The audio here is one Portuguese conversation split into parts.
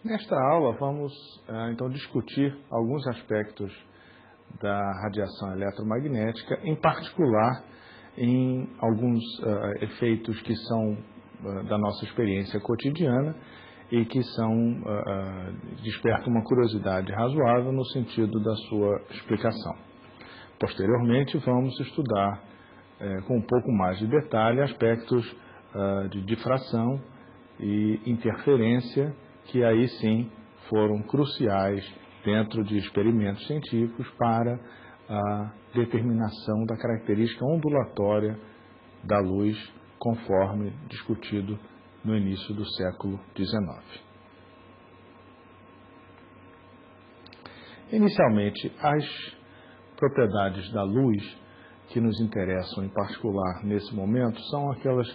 Nesta aula vamos então discutir alguns aspectos da radiação eletromagnética, em particular em alguns efeitos que são da nossa experiência cotidiana e que despertam uma curiosidade razoável no sentido da sua explicação. Posteriormente vamos estudar com um pouco mais de detalhe aspectos de difração e interferência, que aí sim foram cruciais dentro de experimentos científicos para a determinação da característica ondulatória da luz, conforme discutido no início do século XIX. Inicialmente, as propriedades da luz que nos interessam em particular nesse momento são aquelas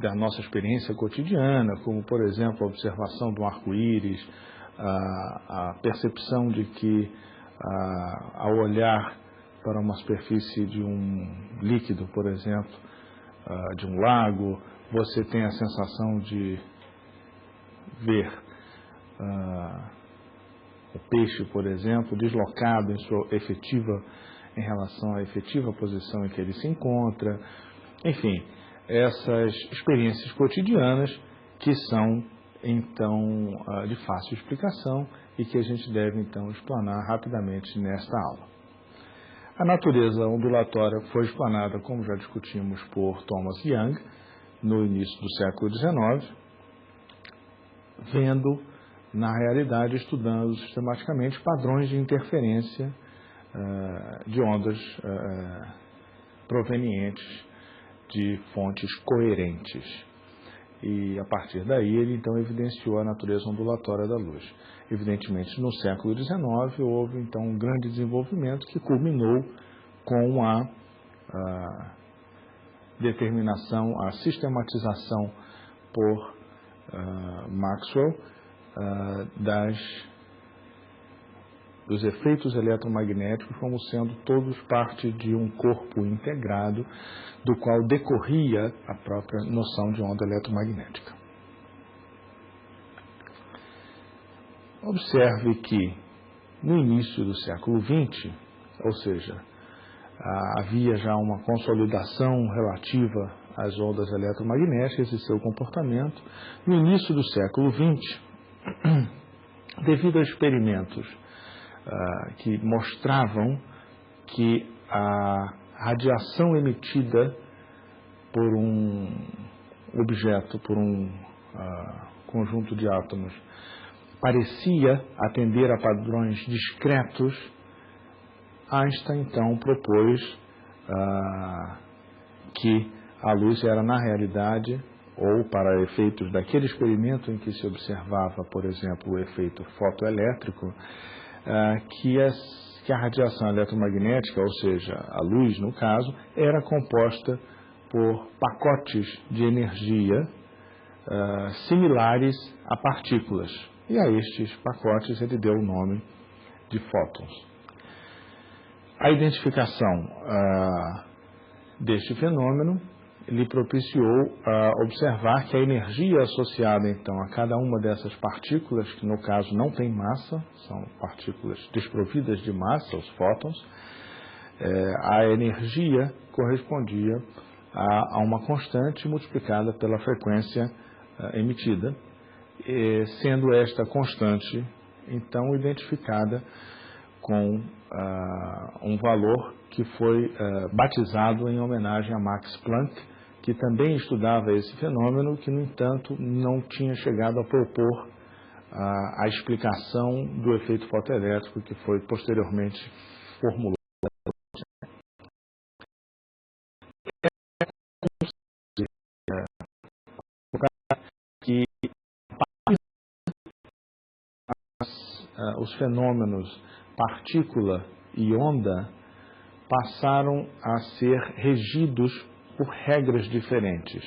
da nossa experiência cotidiana, como, por exemplo, a observação do arco-íris, a percepção de que, ao olhar para uma superfície de um líquido, por exemplo, de um lago, você tem a sensação de ver o peixe, por exemplo, deslocado em relação à efetiva posição em que ele se encontra. Enfim, essas experiências cotidianas que são, então, de fácil explicação e que a gente deve, então, explanar rapidamente nesta aula. A natureza ondulatória foi explanada, como já discutimos, por Thomas Young, no início do século XIX, vendo, na realidade, estudando sistematicamente padrões de interferência de ondas provenientes de fontes coerentes. E, a partir daí, ele, então, evidenciou a natureza ondulatória da luz. Evidentemente, no século XIX, houve, então, um grande desenvolvimento que culminou com a determinação, a sistematização por Maxwell dos efeitos eletromagnéticos como sendo todos parte de um corpo integrado, do qual decorria a própria noção de onda eletromagnética. Observe que, no início do século XX, ou seja, havia já uma consolidação relativa às ondas eletromagnéticas e seu comportamento. No início do século XX, devido a experimentos que mostravam que a radiação emitida por um objeto, por um conjunto de átomos, parecia atender a padrões discretos, Einstein, então, propôs que a luz era, na realidade, ou para efeitos daquele experimento em que se observava, por exemplo, o efeito fotoelétrico, que a radiação eletromagnética, ou seja, a luz no caso, era composta por pacotes de energia similares a partículas. E a estes pacotes ele deu o nome de fótons. A identificação deste fenômeno lhe propiciou observar que a energia associada, então, a cada uma dessas partículas, que no caso não tem massa, são partículas desprovidas de massa, os fótons, a energia correspondia a uma constante multiplicada pela frequência emitida, sendo esta constante, então, identificada com um valor que foi batizado em homenagem a Max Planck, que também estudava esse fenômeno, que, no entanto, não tinha chegado a propor a explicação do efeito fotoelétrico que foi posteriormente formulado. Que os fenômenos partícula e onda passaram a ser regidos por regras diferentes.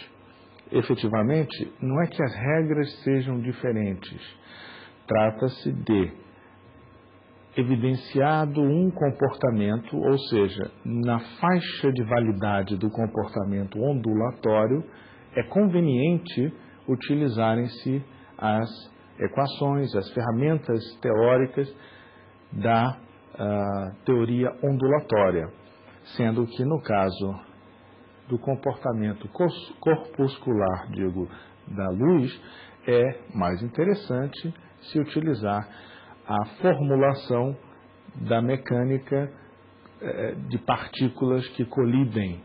Efetivamente, não é que as regras sejam diferentes. Trata-se de evidenciado um comportamento, ou seja, na faixa de validade do comportamento ondulatório, é conveniente utilizarem-se as equações, as ferramentas teóricas da teoria ondulatória, sendo que no caso do comportamento corpuscular, da luz, é mais interessante se utilizar a formulação da mecânica de partículas que colidem.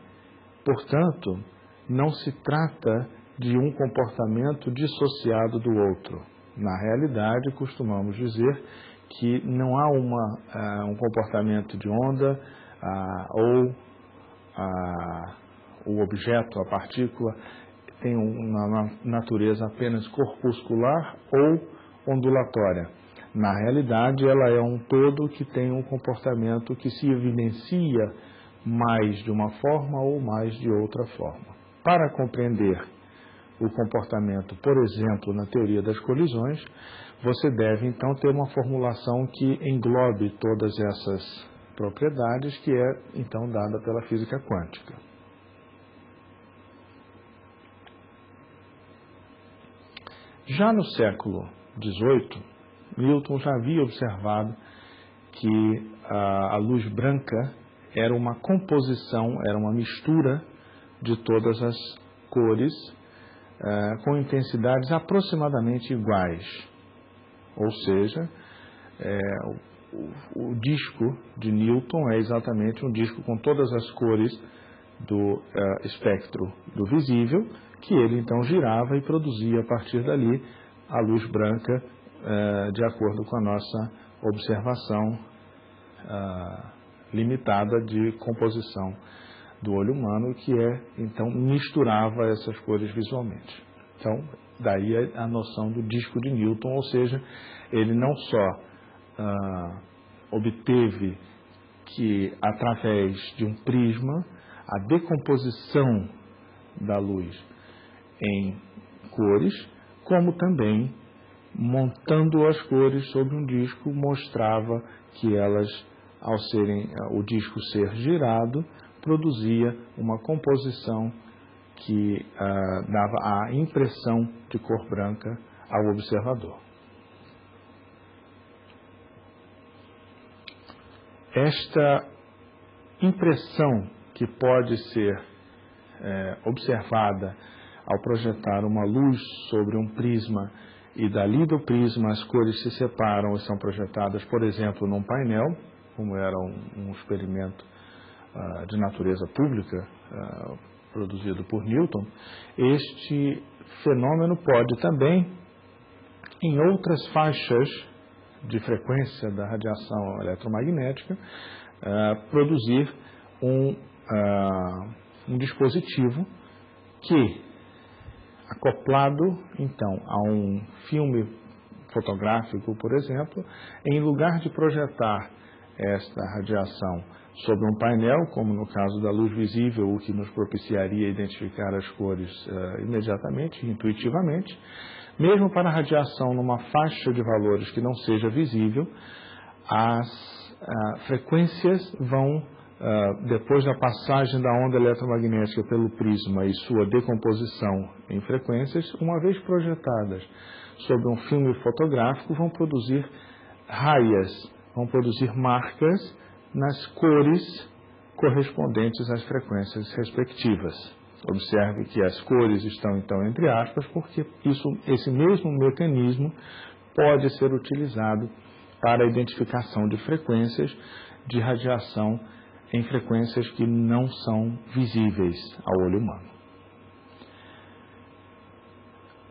Portanto, não se trata de um comportamento dissociado do outro. Na realidade, costumamos dizer que não há um comportamento de onda ou o objeto, a partícula, tem uma natureza apenas corpuscular ou ondulatória. Na realidade, ela é um todo que tem um comportamento que se evidencia mais de uma forma ou mais de outra forma. Para compreender o comportamento, por exemplo, na teoria das colisões, você deve então ter uma formulação que englobe todas essas propriedades, que é então dada pela física quântica. Já no século XVIII, Newton já havia observado que a luz branca era uma composição, era uma mistura de todas as cores com intensidades aproximadamente iguais. Ou seja, o disco de Newton é exatamente um disco com todas as cores do espectro do visível, que ele então girava e produzia a partir dali a luz branca de acordo com a nossa observação limitada de composição do olho humano, que então misturava essas cores visualmente. Então, daí a noção do disco de Newton, ou seja, ele não só obteve que, através de um prisma, a decomposição da luz em cores, como também, montando as cores sobre um disco, mostrava que elas, ao o disco ser girado, produzia uma composição que dava a impressão de cor branca ao observador. Esta impressão que pode ser observada ao projetar uma luz sobre um prisma e dali do prisma as cores se separam e são projetadas, por exemplo, num painel, como era um experimento de natureza pública produzido por Newton, este fenômeno pode também, em outras faixas de frequência da radiação eletromagnética, produzir um dispositivo que, acoplado então a um filme fotográfico, por exemplo, em lugar de projetar esta radiação sobre um painel, como no caso da luz visível, o que nos propiciaria identificar as cores imediatamente, intuitivamente, mesmo para a radiação numa faixa de valores que não seja visível, as frequências vão, depois da passagem da onda eletromagnética pelo prisma e sua decomposição em frequências, uma vez projetadas sobre um filme fotográfico, vão produzir raias, vão produzir marcas nas cores correspondentes às frequências respectivas. Observe que as cores estão então entre aspas, porque esse mesmo mecanismo pode ser utilizado para a identificação de frequências de radiação em frequências que não são visíveis ao olho humano.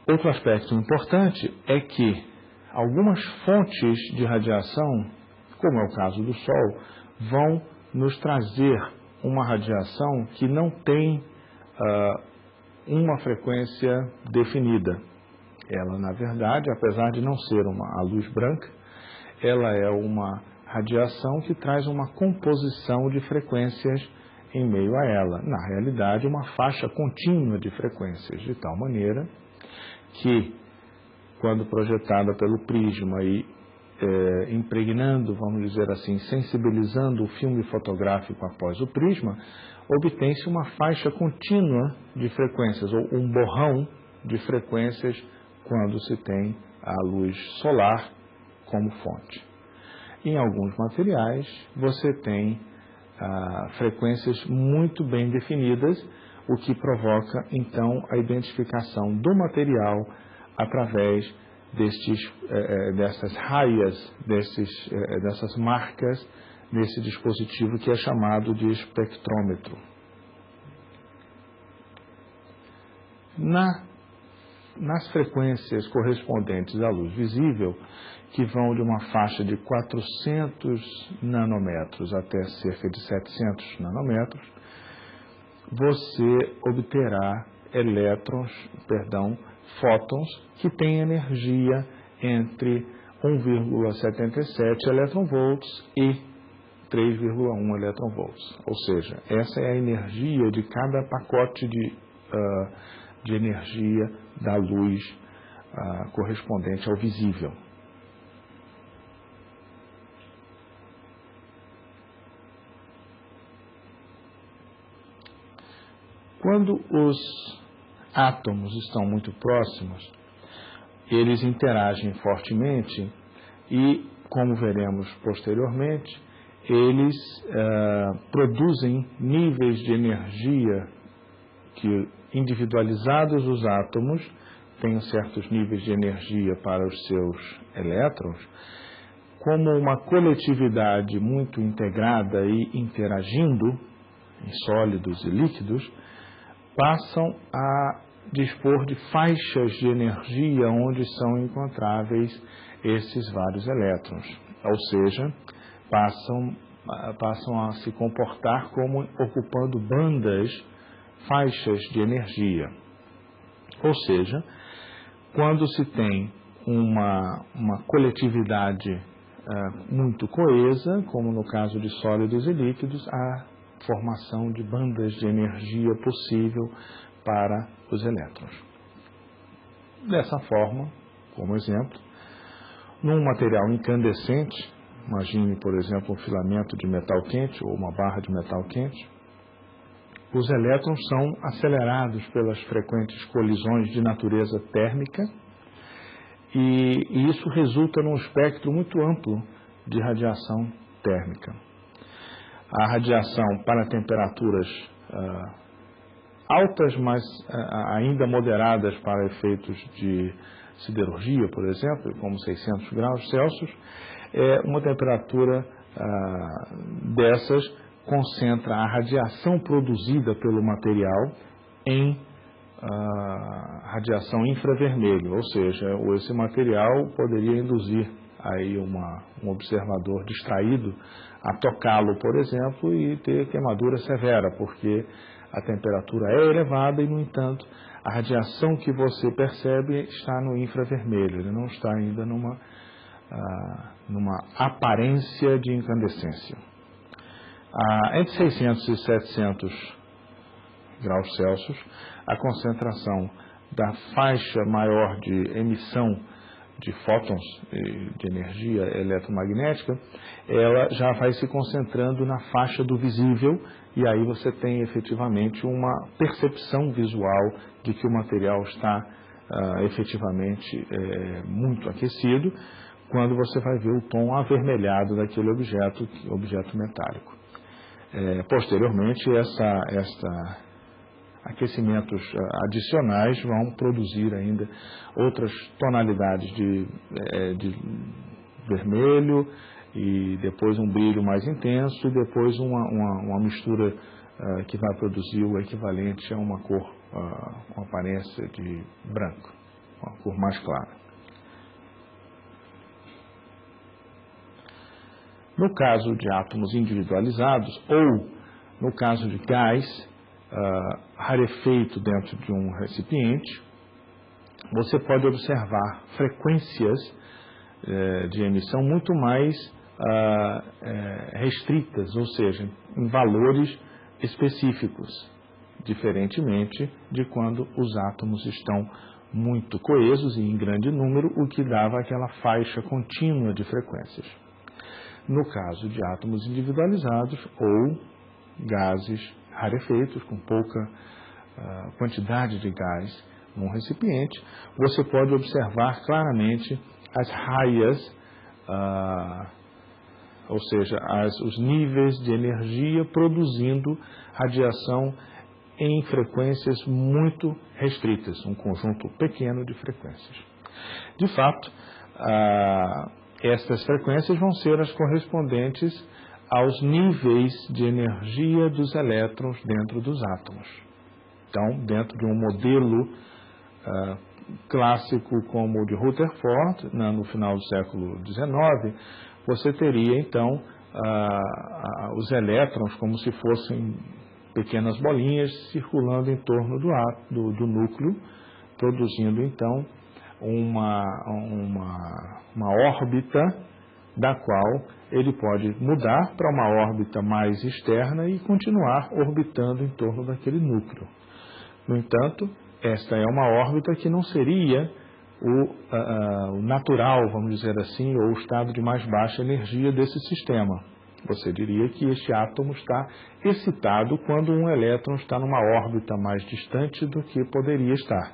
Outro aspecto importante é que algumas fontes de radiação, como é o caso do Sol, vão nos trazer uma radiação que não tem uma frequência definida. Ela, na verdade, apesar de não ser a luz branca, ela é uma radiação que traz uma composição de frequências em meio a ela. Na realidade, uma faixa contínua de frequências, de tal maneira que, quando projetada pelo prisma e impregnando, vamos dizer assim, sensibilizando o filme fotográfico após o prisma, obtém-se uma faixa contínua de frequências, ou um borrão de frequências quando se tem a luz solar como fonte. Em alguns materiais, você tem frequências muito bem definidas, o que provoca, então, a identificação do material através dessas raias, dessas marcas nesse dispositivo que é chamado de espectrômetro. Nas frequências correspondentes à luz visível, que vão de uma faixa de 400 nanômetros até cerca de 700 nanômetros, você obterá fótons que têm energia entre 1,77 eletronvolts e 3,1 eletronvolts. Ou seja, essa é a energia de cada pacote de energia da luz correspondente ao visível. Quando os átomos estão muito próximos, eles interagem fortemente e, como veremos posteriormente, eles produzem níveis de energia que, individualizados os átomos, têm certos níveis de energia para os seus elétrons, como uma coletividade muito integrada e interagindo em sólidos e líquidos, passam a dispor de faixas de energia onde são encontráveis esses vários elétrons. Ou seja, passam a se comportar como ocupando faixas de energia. Ou seja, quando se tem uma coletividade muito coesa, como no caso de sólidos e líquidos, há formação de bandas de energia possível para os elétrons. Dessa forma, como exemplo, num material incandescente, imagine, por exemplo, um filamento de metal quente ou uma barra de metal quente, os elétrons são acelerados pelas frequentes colisões de natureza térmica e isso resulta num espectro muito amplo de radiação térmica. A radiação para temperaturas altas, mas ainda moderadas para efeitos de siderurgia, por exemplo, como 600 graus Celsius, uma temperatura dessas concentra a radiação produzida pelo material em radiação infravermelho, ou seja, esse material poderia induzir aí um observador distraído a tocá-lo, por exemplo, e ter queimadura severa, porque a temperatura é elevada e, no entanto, a radiação que você percebe está no infravermelho, ele não está ainda numa aparência de incandescência. Entre 600 e 700 graus Celsius, a concentração da faixa maior de emissão de fótons de energia eletromagnética, ela já vai se concentrando na faixa do visível e aí você tem efetivamente uma percepção visual de que o material está efetivamente muito aquecido, quando você vai ver o tom avermelhado daquele objeto metálico. Posteriormente, aquecimentos adicionais vão produzir ainda outras tonalidades de vermelho e depois um brilho mais intenso e depois uma mistura que vai produzir o equivalente a uma cor com aparência de branco, uma cor mais clara. No caso de átomos individualizados ou no caso de gás rarefeito dentro de um recipiente, você pode observar frequências de emissão muito mais restritas, ou seja, em valores específicos, diferentemente de quando os átomos estão muito coesos e em grande número, o que dava aquela faixa contínua de frequências. No caso de átomos individualizados ou gases rarefeitos, com pouca quantidade de gás, num recipiente, você pode observar claramente as raias, ou seja, os níveis de energia produzindo radiação em frequências muito restritas, um conjunto pequeno de frequências. De fato, estas frequências vão ser as correspondentes aos níveis de energia dos elétrons dentro dos átomos. Então, dentro de um modelo clássico como o de Rutherford, no final do século XIX, você teria, então, os elétrons como se fossem pequenas bolinhas circulando em torno do núcleo, produzindo, então, uma órbita da qual ele pode mudar para uma órbita mais externa e continuar orbitando em torno daquele núcleo. No entanto, esta é uma órbita que não seria o natural, vamos dizer assim, ou o estado de mais baixa energia desse sistema. Você diria que este átomo está excitado quando um elétron está numa órbita mais distante do que poderia estar.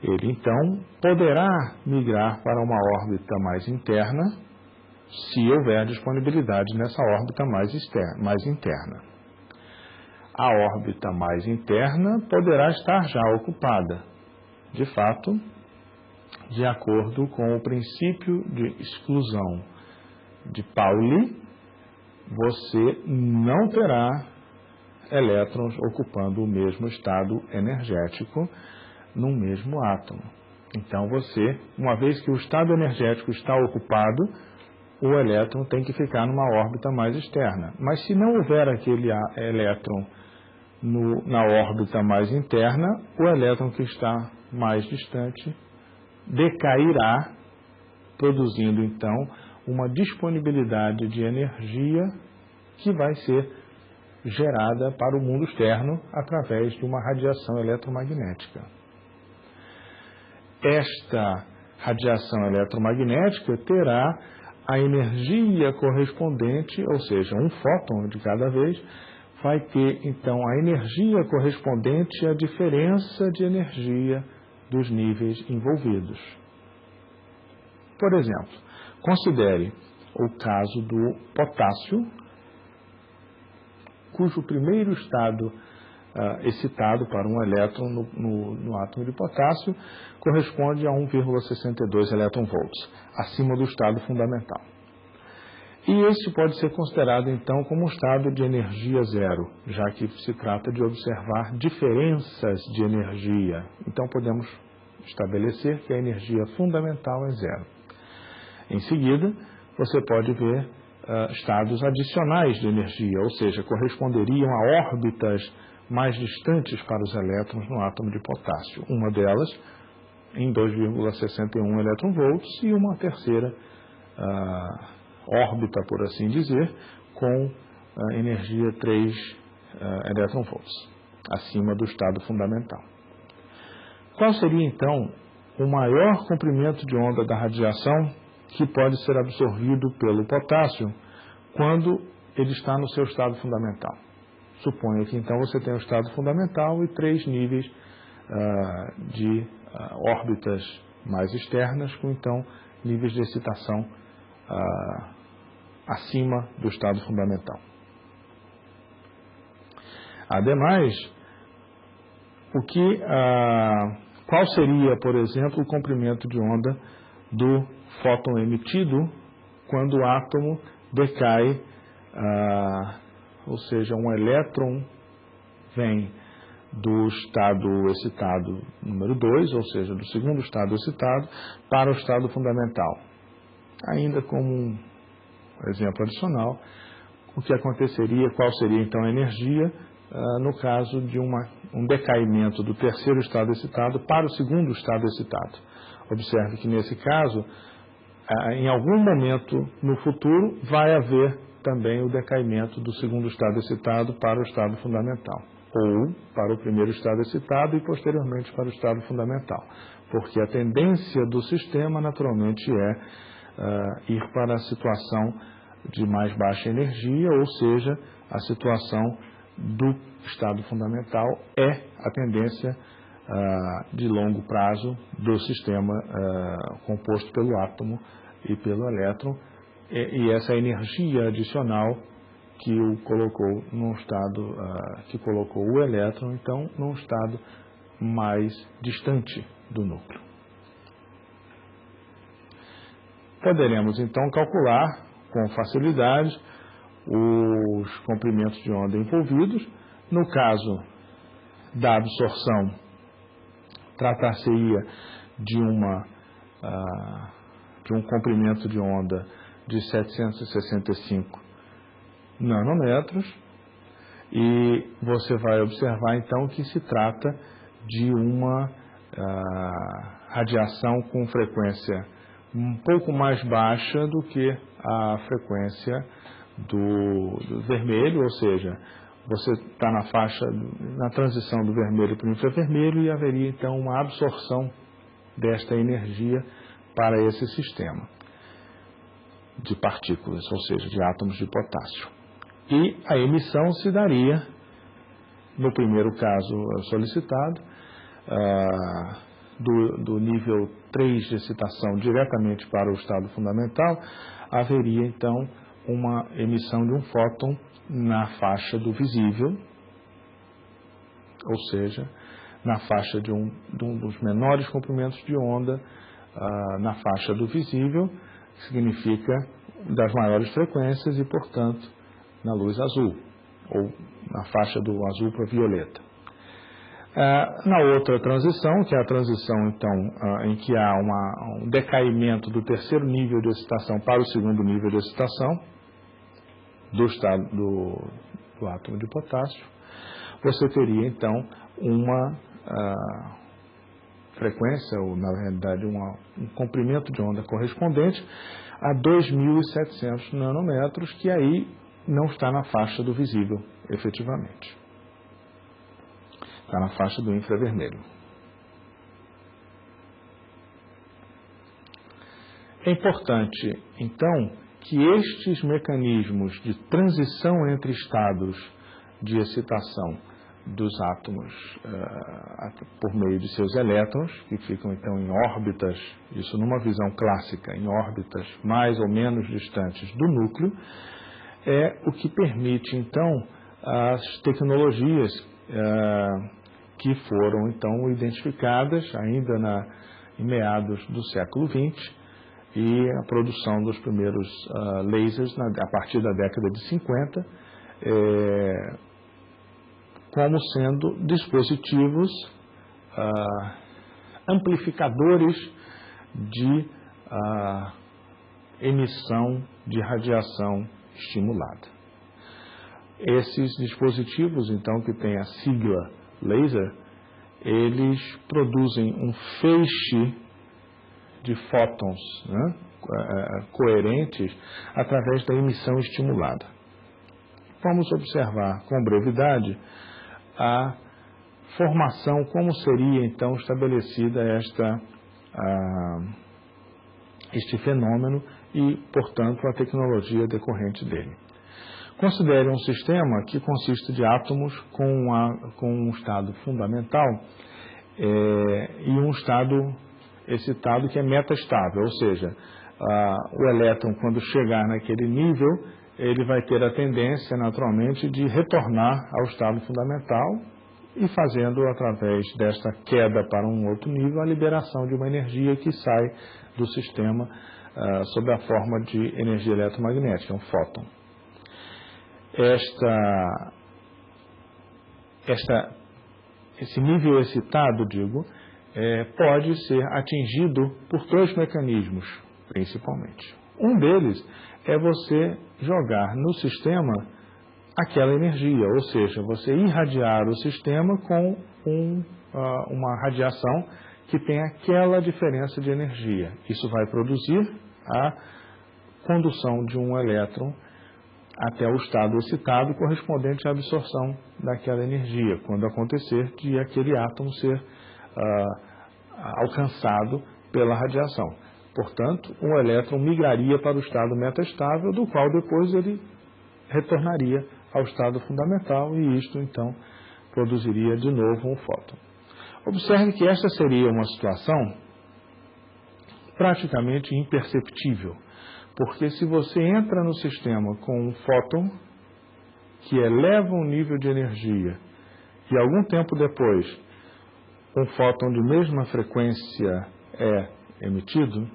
Ele, então, poderá migrar para uma órbita mais interna se houver disponibilidade nessa órbita mais interna. A órbita mais interna poderá estar já ocupada. De fato, de acordo com o princípio de exclusão de Pauli, você não terá elétrons ocupando o mesmo estado energético no mesmo átomo. Então você, uma vez que o estado energético está ocupado, o elétron tem que ficar numa órbita mais externa. Mas se não houver aquele elétron na órbita mais interna, o elétron que está mais distante decairá, produzindo então uma disponibilidade de energia que vai ser gerada para o mundo externo através de uma radiação eletromagnética. Esta radiação eletromagnética terá a energia correspondente, ou seja, um fóton de cada vez, vai ter então a energia correspondente à diferença de energia dos níveis envolvidos. Por exemplo, considere o caso do potássio, cujo primeiro estado excitado para um elétron no átomo de potássio corresponde a 1,62 elétron-volts, acima do estado fundamental. E este pode ser considerado, então, como um estado de energia zero, já que se trata de observar diferenças de energia. Então, podemos estabelecer que a energia fundamental é zero. Em seguida, você pode ver estados adicionais de energia, ou seja, corresponderiam a órbitas mais distantes para os elétrons no átomo de potássio. Uma delas em 2,61 elétron-volts e uma terceira órbita, por assim dizer, com energia 3 elétron-volts, acima do estado fundamental. Qual seria, então, o maior comprimento de onda da radiação que pode ser absorvido pelo potássio quando ele está no seu estado fundamental? Suponha que, então, você tem o estado fundamental e 3 níveis de órbitas mais externas, com, então, níveis de excitação acima do estado fundamental. Ademais, qual seria, por exemplo, o comprimento de onda do fóton emitido quando o átomo decai, ou seja, um elétron vem do estado excitado número 2, ou seja, do segundo estado excitado, para o estado fundamental. Ainda como um exemplo adicional, o que aconteceria, qual seria então a energia no caso de um decaimento do terceiro estado excitado para o segundo estado excitado. Observe que nesse caso, em algum momento no futuro, vai haver também o decaimento do segundo estado excitado para o estado fundamental, ou para o primeiro estado excitado e posteriormente para o estado fundamental, porque a tendência do sistema naturalmente é ir para a situação de mais baixa energia, ou seja, a situação do estado fundamental é a tendência de longo prazo do sistema composto pelo átomo e pelo elétron, e essa energia adicional que o colocou num estado, que colocou o elétron, então, num estado mais distante do núcleo. Poderemos, então, calcular com facilidade os comprimentos de onda envolvidos. No caso da absorção, tratar-se-ia de um comprimento de onda de 765 nanômetros, e você vai observar então que se trata de uma radiação com frequência um pouco mais baixa do que a frequência do vermelho, ou seja, você está na transição do vermelho para o infravermelho, e haveria então uma absorção desta energia para esse sistema de partículas, ou seja, de átomos de potássio. E a emissão se daria, no primeiro caso solicitado, do nível 3 de excitação diretamente para o estado fundamental, haveria então uma emissão de um fóton na faixa do visível, ou seja, na faixa de um dos menores comprimentos de onda, na faixa do visível, que significa das maiores frequências e, portanto, na luz azul, ou na faixa do azul para violeta. Na outra transição, que é a transição, então, em que há um decaimento do terceiro nível de excitação para o segundo nível de excitação do estado do átomo de potássio, você teria, então, uma frequência, ou, na realidade, um comprimento de onda correspondente a 2.700 nanômetros, que aí não está na faixa do visível, efetivamente. Está na faixa do infravermelho. É importante, então, que estes mecanismos de transição entre estados de excitação dos átomos por meio de seus elétrons, que ficam então em órbitas, isso numa visão clássica, em órbitas mais ou menos distantes do núcleo, é o que permite então as tecnologias que foram então identificadas ainda em meados do século XX, e a produção dos primeiros lasers a partir da década de 50, como sendo dispositivos amplificadores de emissão de radiação estimulada. Esses dispositivos, então, que têm a sigla laser, eles produzem um feixe de fótons, né, coerentes através da emissão estimulada. Vamos observar com brevidade a formação, como seria então estabelecida este fenômeno e, portanto, a tecnologia decorrente dele. Considere um sistema que consiste de átomos com um estado fundamental e um estado excitado que é metastável, ou seja, o elétron, quando chegar naquele nível, ele vai ter a tendência, naturalmente, de retornar ao estado fundamental e fazendo, através desta queda para um outro nível, a liberação de uma energia que sai do sistema sob a forma de energia eletromagnética, um fóton. Esse nível excitado, pode ser atingido por dois mecanismos, principalmente. Um deles é você jogar no sistema aquela energia, ou seja, você irradiar o sistema com uma radiação que tem aquela diferença de energia. Isso vai produzir a condução de um elétron até o estado excitado correspondente à absorção daquela energia, quando acontecer de aquele átomo ser alcançado pela radiação. Portanto, um elétron migraria para o estado metastável, do qual depois ele retornaria ao estado fundamental, e isto então produziria de novo um fóton. Observe que esta seria uma situação praticamente imperceptível, porque se você entra no sistema com um fóton que eleva um nível de energia e algum tempo depois um fóton de mesma frequência é emitido,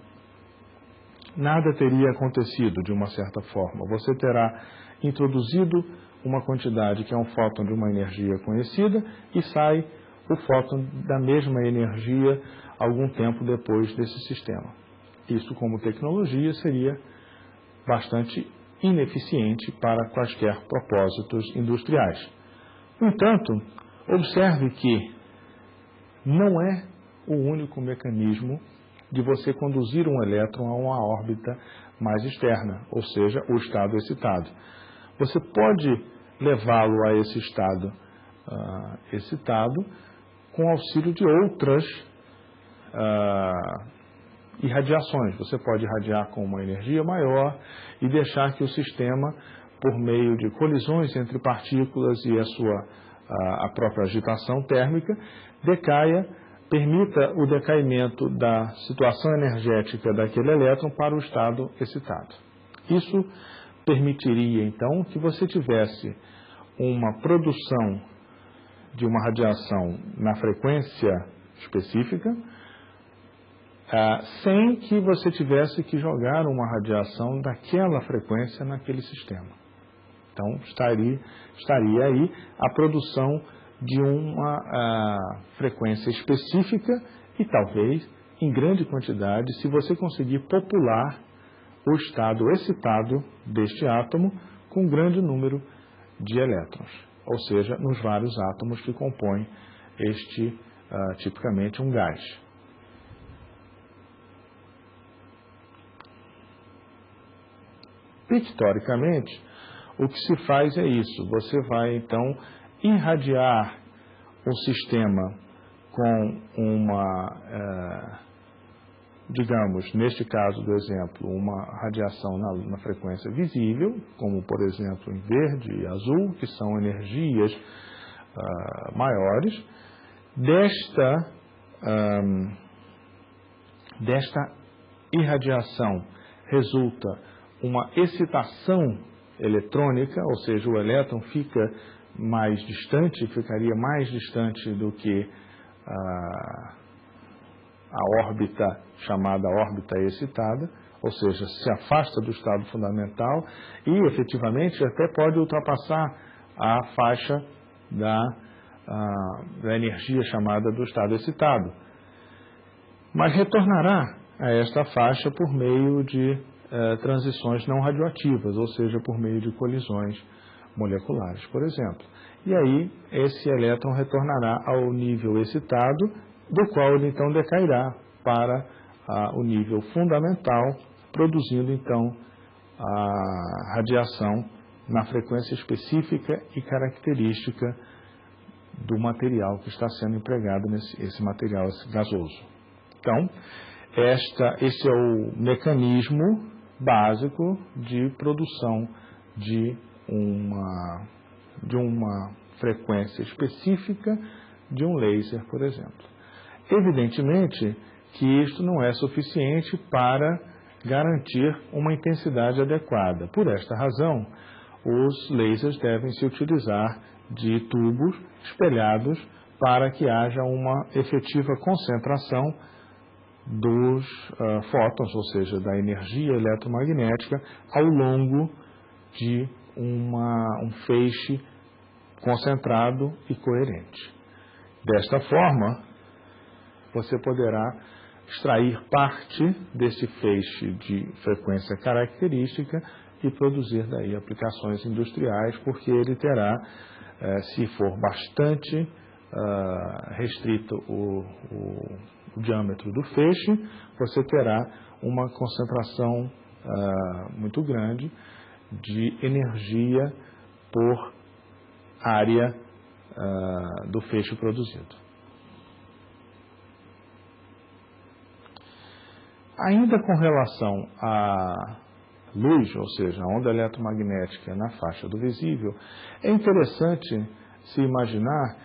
nada teria acontecido de uma certa forma. Você terá introduzido uma quantidade que é um fóton de uma energia conhecida e sai o fóton da mesma energia algum tempo depois desse sistema. Isso, como tecnologia, seria bastante ineficiente para quaisquer propósitos industriais. No entanto, observe que não é o único mecanismo de você conduzir um elétron a uma órbita mais externa, ou seja, o estado excitado. Você pode levá-lo a esse estado excitado com auxílio de outras irradiações. Você pode irradiar com uma energia maior e deixar que o sistema, por meio de colisões entre partículas e a própria agitação térmica, decaia, permita o decaimento da situação energética daquele elétron para o estado excitado. Isso permitiria, então, que você tivesse uma produção de uma radiação na frequência específica, sem que você tivesse que jogar uma radiação daquela frequência naquele sistema. Então, estaria aí a produção de uma frequência específica e talvez em grande quantidade, se você conseguir popular o estado excitado deste átomo com um grande número de elétrons, ou seja, nos vários átomos que compõem tipicamente um gás. Pictoricamente, o que se faz é isso. Você vai, então, irradiar um sistema com digamos, neste caso do exemplo, uma radiação na frequência visível, como, por exemplo, em verde e azul, que são energias maiores. Desta irradiação resulta uma excitação eletrônica, ou seja, o elétron fica mais distante, ficaria mais distante do que a órbita chamada órbita excitada, ou seja, se afasta do estado fundamental e, efetivamente, até pode ultrapassar a faixa da energia chamada do estado excitado. Mas retornará a esta faixa por meio de transições não radioativas, ou seja, por meio de colisões moleculares, por exemplo. E aí, esse elétron retornará ao nível excitado, do qual ele então decairá para o nível fundamental, produzindo então a radiação na frequência específica e característica do material que está sendo empregado esse material gasoso. Então, esse é o mecanismo básico de produção de uma frequência específica de um laser, por exemplo. Evidentemente que isto não é suficiente para garantir uma intensidade adequada. Por esta razão, os lasers devem se utilizar de tubos espelhados para que haja uma efetiva concentração dos fótons, ou seja, da energia eletromagnética, ao longo de um feixe concentrado e coerente. Desta forma, você poderá extrair parte desse feixe de frequência característica e produzir daí aplicações industriais, porque ele terá, se for bastante restrito o diâmetro do feixe, você terá uma concentração muito grande de energia por área do feixe produzido. Ainda com relação à luz, ou seja, a onda eletromagnética na faixa do visível, é interessante se imaginar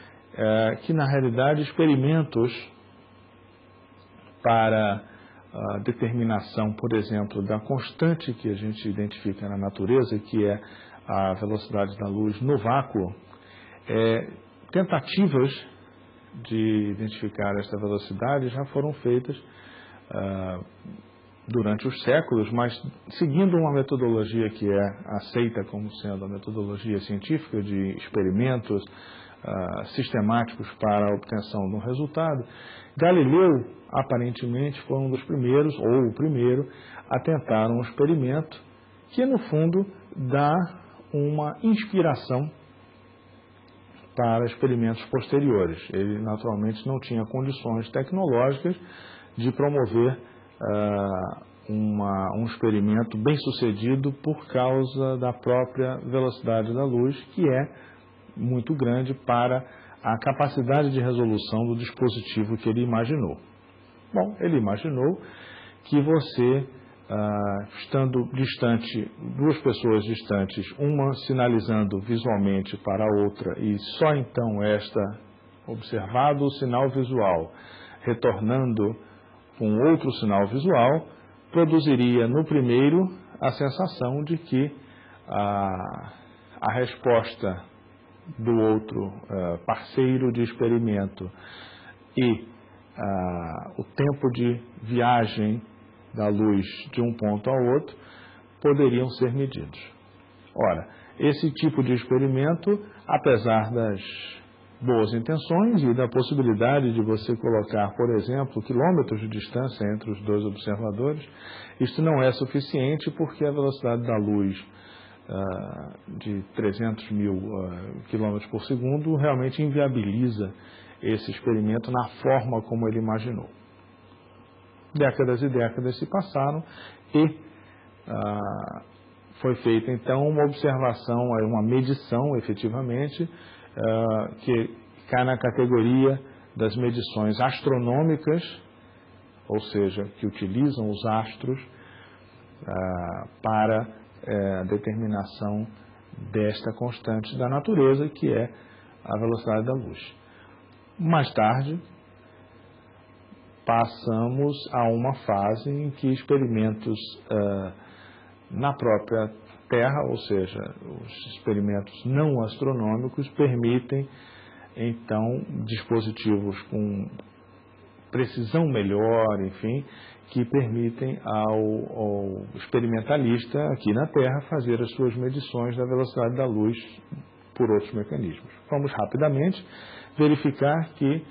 que na realidade experimentos para a determinação, por exemplo, da constante que a gente identifica na natureza, que é a velocidade da luz no vácuo, tentativas de identificar esta velocidade já foram feitas durante os séculos, mas seguindo uma metodologia que é aceita como sendo a metodologia científica de experimentos sistemáticos para a obtenção de um resultado. Galileu, aparentemente, foi um dos primeiros, ou o primeiro, a tentar um experimento que, no fundo, dá uma inspiração para experimentos posteriores. Ele, naturalmente, não tinha condições tecnológicas de promover um experimento bem sucedido por causa da própria velocidade da luz, que é muito grande para a capacidade de resolução do dispositivo que ele imaginou. Bom, ele imaginou que você, estando distante, duas pessoas distantes, uma sinalizando visualmente para a outra e só então esta, observado o sinal visual, retornando com outro sinal visual, produziria no primeiro a sensação de que a resposta do outro parceiro de experimento e o tempo de viagem da luz de um ponto ao outro poderiam ser medidos. Ora, esse tipo de experimento, apesar das boas intenções e da possibilidade de você colocar, por exemplo, quilômetros de distância entre os dois observadores, isto não é suficiente porque a velocidade da luz de 300 mil quilômetros por segundo realmente inviabiliza esse experimento na forma como ele imaginou. Décadas e décadas se passaram e foi feita então uma observação, uma medição efetivamente, que cai na categoria das medições astronômicas, ou seja, que utilizam os astros para a determinação desta constante da natureza, que é a velocidade da luz. Mais tarde, passamos a uma fase em que experimentos na própria Terra, ou seja, os experimentos não astronômicos, permitem, então, dispositivos com precisão melhor, enfim, que permitem ao experimentalista aqui na Terra fazer as suas medições da velocidade da luz por outros mecanismos. Vamos rapidamente verificar que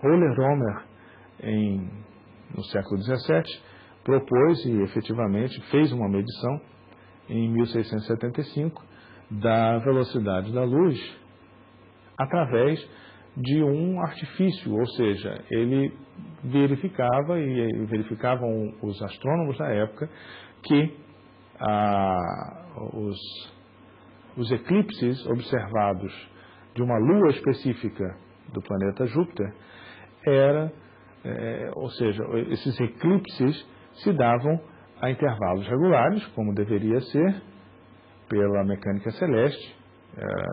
Euler-Roemer, no século XVII, propôs e efetivamente fez uma medição em 1675 da velocidade da luz através de um artifício, ou seja, ele verificava e verificavam os astrônomos da época que os eclipses observados de uma lua específica do planeta Júpiter ou seja, esses eclipses se davam a intervalos regulares, como deveria ser pela mecânica celeste,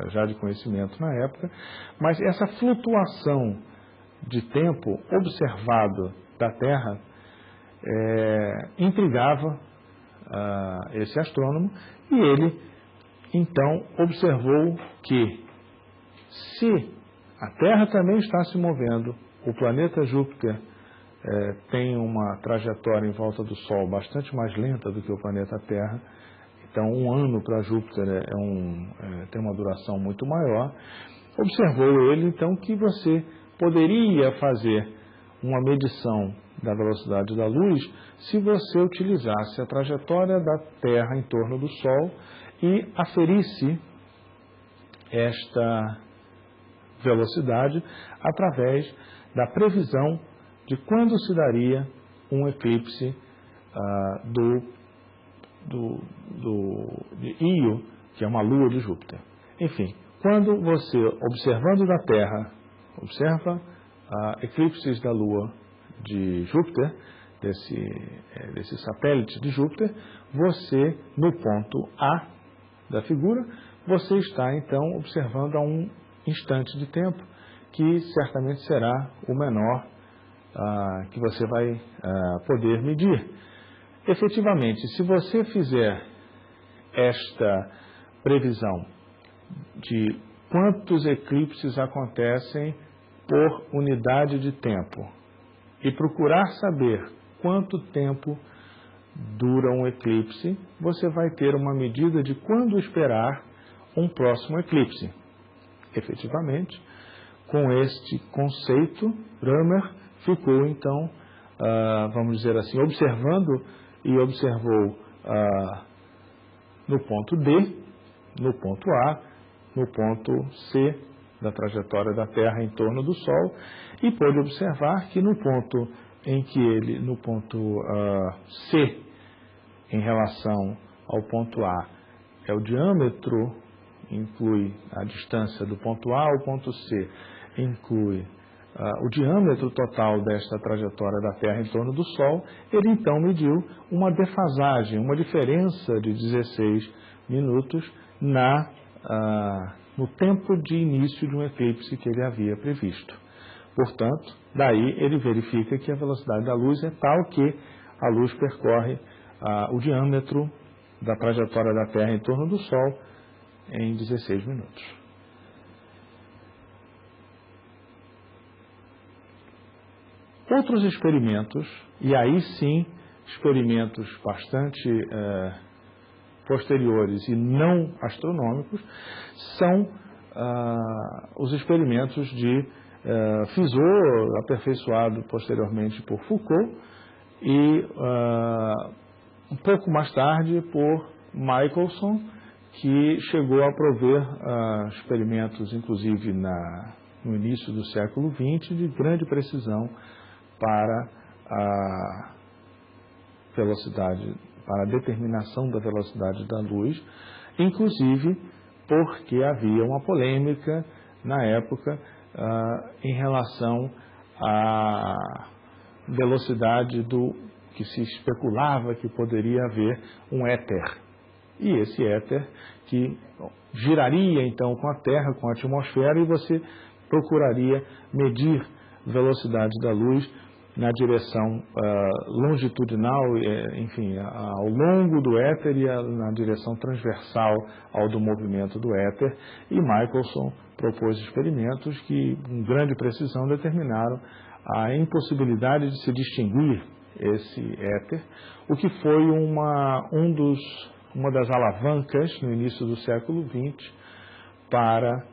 já de conhecimento na época, mas essa flutuação de tempo observado da Terra intrigava esse astrônomo, e ele então observou que se a Terra também está se movendo, o planeta Júpiter tem uma trajetória em volta do Sol bastante mais lenta do que o planeta Terra. Então, um ano para Júpiter tem uma duração muito maior. Observou ele, então, que você poderia fazer uma medição da velocidade da luz se você utilizasse a trajetória da Terra em torno do Sol e aferisse esta velocidade através da previsão de quando se daria um eclipse de Io, que é uma lua de Júpiter. Enfim, quando você, observando da Terra, observa eclipses da lua de Júpiter, desse satélite de Júpiter, você, no ponto A da figura, você está então observando a um instante de tempo que certamente será o menor que você vai poder medir. Efetivamente, se você fizer esta previsão de quantos eclipses acontecem por unidade de tempo e procurar saber quanto tempo dura um eclipse, você vai ter uma medida de quando esperar um próximo eclipse. Efetivamente, com este conceito, Rømer ficou então, vamos dizer assim, observando e observou no ponto D, no ponto A, no ponto C da trajetória da Terra em torno do Sol e pôde observar que no ponto em que ele, no ponto C, em relação ao ponto A, é o diâmetro, inclui a distância do ponto A ao ponto C, inclui o diâmetro total desta trajetória da Terra em torno do Sol, ele então mediu uma defasagem, uma diferença de 16 minutos no tempo de início de um eclipse que ele havia previsto. Portanto, daí ele verifica que a velocidade da luz é tal que a luz percorre o diâmetro da trajetória da Terra em torno do Sol em 16 minutos. Outros experimentos, e aí sim, experimentos bastante posteriores e não astronômicos, são os experimentos de Fizeau, aperfeiçoado posteriormente por Foucault, e um pouco mais tarde por Michelson, que chegou a prover experimentos, inclusive no início do século XX, de grande precisão para a velocidade, para a determinação da velocidade da luz, inclusive porque havia uma polêmica na época em relação à velocidade que se especulava que poderia haver um éter. E esse éter que giraria então com a Terra, com a atmosfera, e você procuraria medir velocidade da luz na direção longitudinal, enfim, ao longo do éter e na direção transversal ao do movimento do éter. E Michelson propôs experimentos que, com grande precisão, determinaram a impossibilidade de se distinguir esse éter, o que foi uma das alavancas no início do século XX para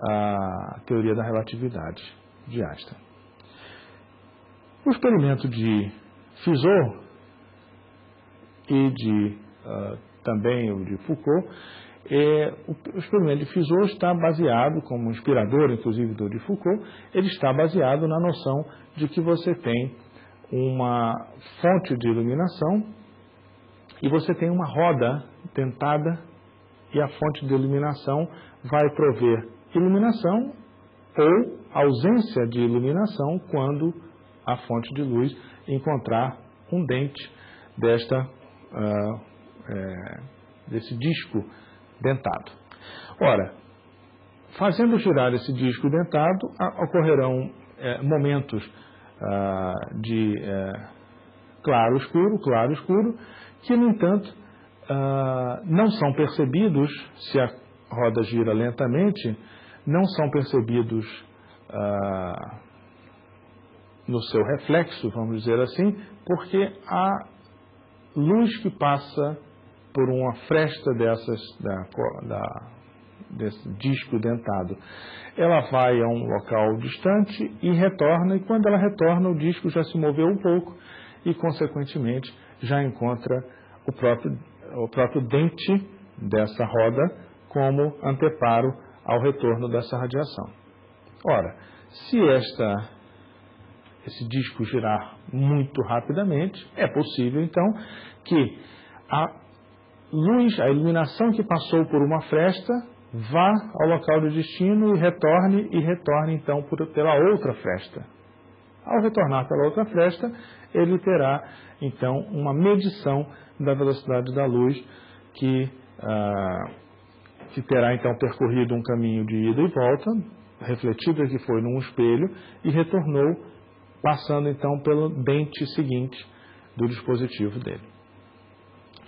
a teoria da relatividade de Einstein. O experimento de Fizeau e também o de Foucault, o experimento de Fizeau está baseado, como inspirador inclusive do de Foucault, ele está baseado na noção de que você tem uma fonte de iluminação e você tem uma roda dentada e a fonte de iluminação vai prover iluminação ou ausência de iluminação quando a fonte de luz encontrar um dente desse disco dentado. Ora, fazendo girar esse disco dentado, ocorrerão momentos de claro-escuro, que, no entanto, não são percebidos, se a roda gira lentamente, não são percebidos no seu reflexo, vamos dizer assim, porque a luz que passa por uma fresta desse disco dentado, ela vai a um local distante e retorna, e quando ela retorna o disco já se moveu um pouco e, consequentemente, já encontra o próprio dente dessa roda como anteparo ao retorno dessa radiação. Ora, se esse disco girar muito rapidamente, é possível, então, que a iluminação que passou por uma fresta vá ao local de destino e retorne, então, pela outra fresta. Ao retornar pela outra fresta, ele terá, então, uma medição da velocidade da luz que que terá então percorrido um caminho de ida e volta, refletido que foi num espelho, e retornou, passando então pelo dente seguinte do dispositivo dele.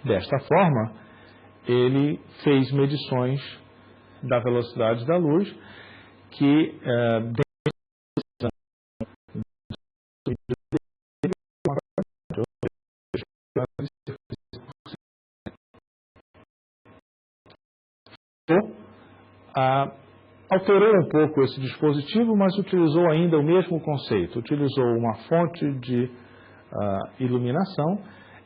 Desta forma, ele fez medições da velocidade da luz, que alterou um pouco esse dispositivo, mas utilizou ainda o mesmo conceito. Utilizou uma fonte de iluminação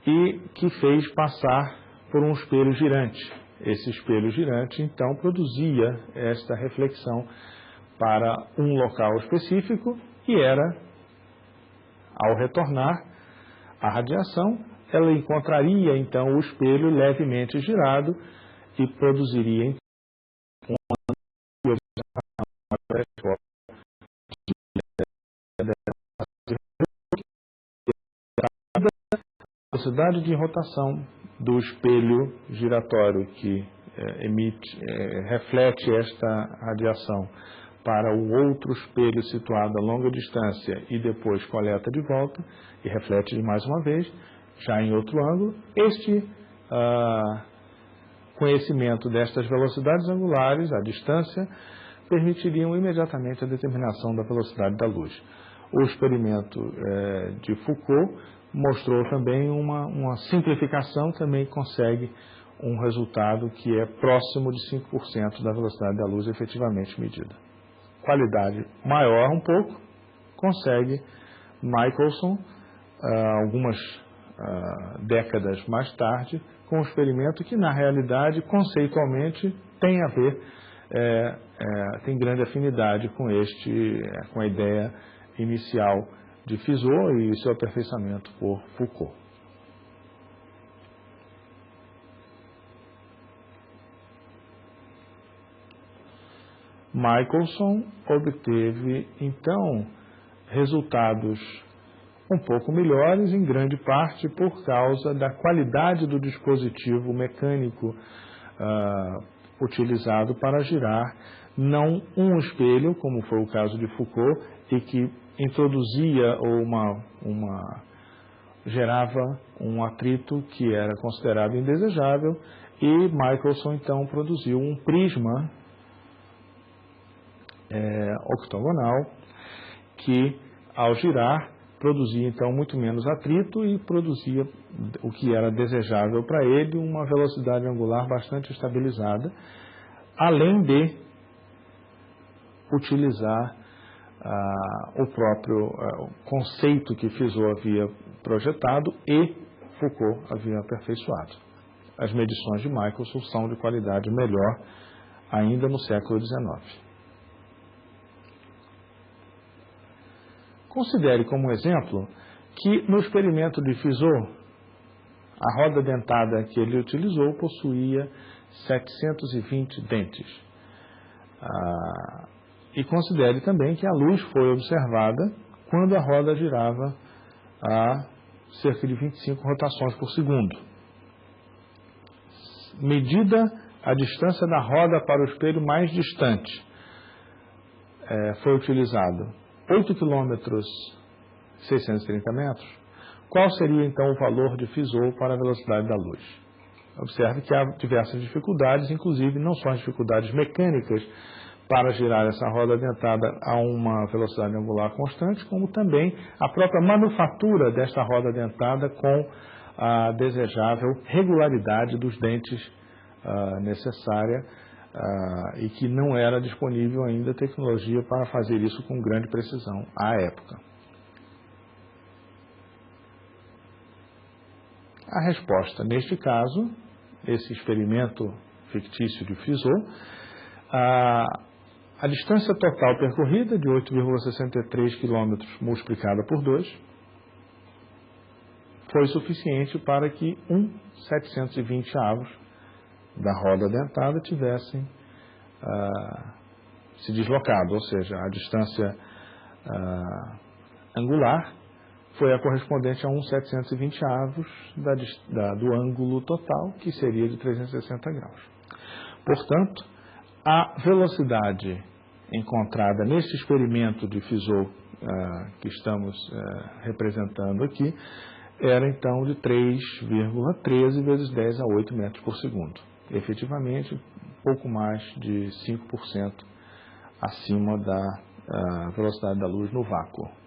e que fez passar por um espelho girante. Esse espelho girante, então, produzia esta reflexão para um local específico e era, ao retornar a radiação, ela encontraria, então, o espelho levemente girado e produziria, a velocidade de rotação do espelho giratório que reflete esta radiação para o outro espelho situado a longa distância e depois coleta de volta e reflete mais uma vez, já em outro ângulo. Este conhecimento destas velocidades angulares, a distância, permitiriam imediatamente a determinação da velocidade da luz. O experimento de Foucault mostrou também uma simplificação, também consegue um resultado que é próximo de 5% da velocidade da luz efetivamente medida. Qualidade maior um pouco, consegue Michelson, algumas décadas mais tarde, com um experimento que, na realidade, conceitualmente, tem a ver, tem grande afinidade com com a ideia inicial de Fizeau e seu aperfeiçoamento por Foucault. Michelson obteve, então, resultados um pouco melhores, em grande parte por causa da qualidade do dispositivo mecânico utilizado para girar, não um espelho, como foi o caso de Foucault, e que introduzia gerava um atrito que era considerado indesejável, e Michelson então produziu um prisma octogonal que, ao girar, produzia então muito menos atrito e produzia o que era desejável para ele, uma velocidade angular bastante estabilizada, além de utilizar o próprio conceito que Fizeau havia projetado e Foucault havia aperfeiçoado. As medições de Michelson são de qualidade melhor ainda no século XIX. Considere como exemplo que no experimento de Fizeau, a roda dentada que ele utilizou possuía 720 dentes. E considere também que a luz foi observada quando a roda girava a cerca de 25 rotações por segundo. Medida a distância da roda para o espelho mais distante, foi utilizado 8 km 630 metros. Qual seria então o valor de Fizeau para a velocidade da luz? Observe que há diversas dificuldades, inclusive não só as dificuldades mecânicas para girar essa roda dentada a uma velocidade angular constante, como também a própria manufatura desta roda dentada com a desejável regularidade dos dentes necessária e que não era disponível ainda tecnologia para fazer isso com grande precisão à época. A resposta, neste caso, esse experimento fictício de Fizeau, a distância total percorrida de 8,63 km multiplicada por 2 foi suficiente para que 720 da roda dentada tivessem se deslocado, ou seja, a distância angular foi a correspondente a 720 do ângulo total, que seria de 360 graus. Portanto, a velocidade encontrada neste experimento de Fizeau que estamos representando aqui era então de 3,13 vezes 10 a 8 metros por segundo. Efetivamente, pouco mais de 5% acima da velocidade da luz no vácuo.